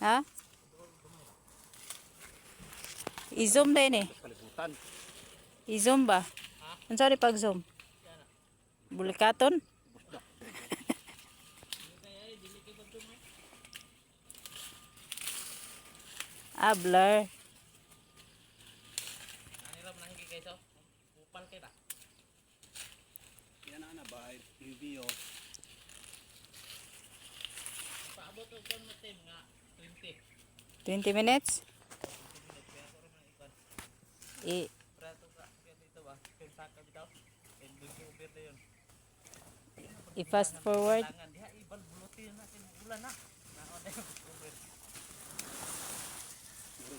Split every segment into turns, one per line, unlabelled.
Ha? I-zoom din eh.
Kalibutan.
I-zoom ba? Ano sorry pag zoom? Bulikaton? Ah, blur.
Yan na ba? Review.
Paabot og kon mo team nga 20.
20 minutes?
Prato ka dito ba? Kung saka bitaw. And doon ko over na yun.
I-fast forward.
Langan diha ibal bulutin natin ulan na. Naon na yung over.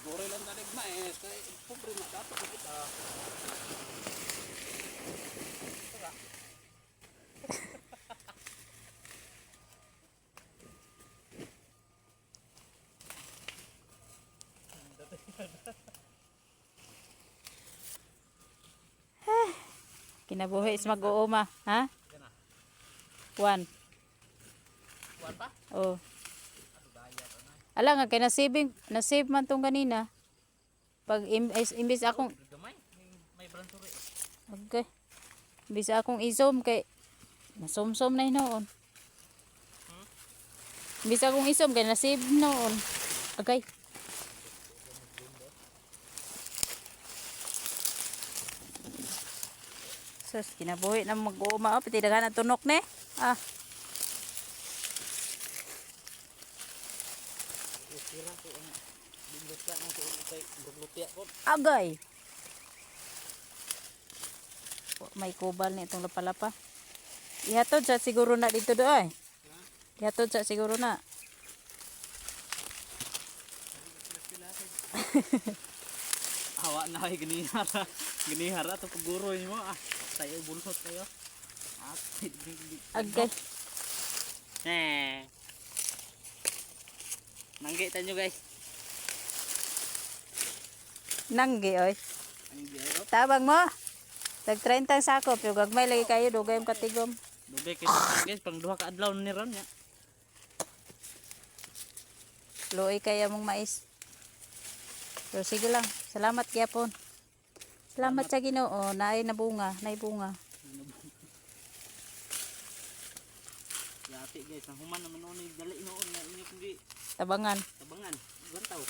Gore lang tanig mais. Kaya pobre na dato ko kita.
Kinabuhi is mag-uuma. Ha?
Kana.
1.
Kuan pa?
Oh.
Ano daya to na.
Ala nga, kay nasave man tong kanina. Pag imbis akong,
Gamay. May bransuri.
okay. Imbis akong i-zoom kay, nasumsum na hinoon. Imbis akong i-zoom kay nasave noon. Okay. Sus, kinabuhi na mag-uuma. Pati dagan ang tunok ne. Ah,
Sira ko ang bingos ka nang kay burlupya ko.
agay. May kubal ni itong lapalapa. Ihatod sa siguro na dito doon. Ihatod sa siguro na.
Hawa na kay ginihara. Ginihara to paguro nimo ah. Tayo bulsot kayo. At
Agay.
Nanggitan nyo guys.
Nanggi oy.
Ang giyo.
Tabang mo. Tag 30 sakop. Yung gagmay lagi kayo. Dugay yung katigom.
Dugay kayo guys. Pang duha ka adlaw ni ron ya.
Luoy kaya mong mais. Pero sige lang. Salamat gyapon. Salamat sa Ginoo. Naay na bunga. Naay bunga.
Yati guys. Ang human naman noon. Dali noon na inyo kundi
Tabangan.
tabangan. Gantaw.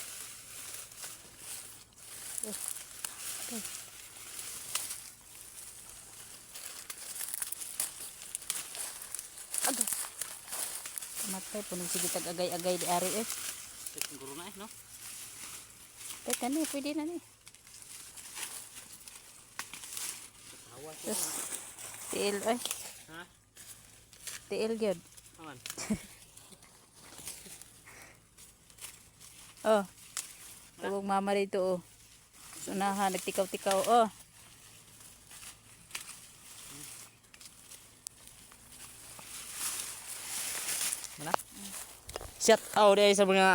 Agay. Kamatay. Punong sige tag agay-agay di ari eh.
Siguro na no.
Teka ni. Pwede na ni.
Tawa siya.
Sus. Tiil oy.
Ha?
Tiil gyud.
Aman.
Oh. Tawag mama dito oh. Sunahan. Nagtikaw-tikaw oh.
Mana? Shout out dahil sa mga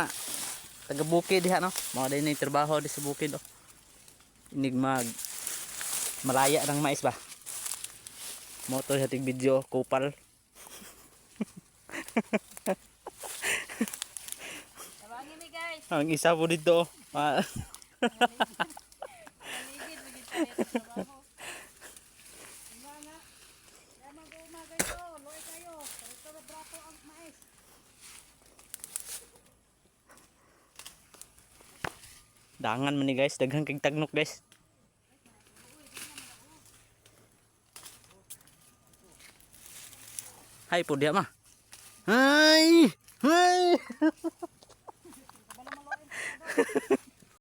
taga-bukid diha no. Mga dahil na yung trabaho di sa bukid oh. Inig malaya ng mais ba. Motor hating video kupal.
Tawagin mi guys.
Ang isa po dito.
Paligid lagi sa trabaho. Ingana. Yaman ko umaga ito. Loy kayo. Ito na brato ang mais.
Dangan man ni guys, daghang kig tagnok guys. Hay po diya ma. Hay!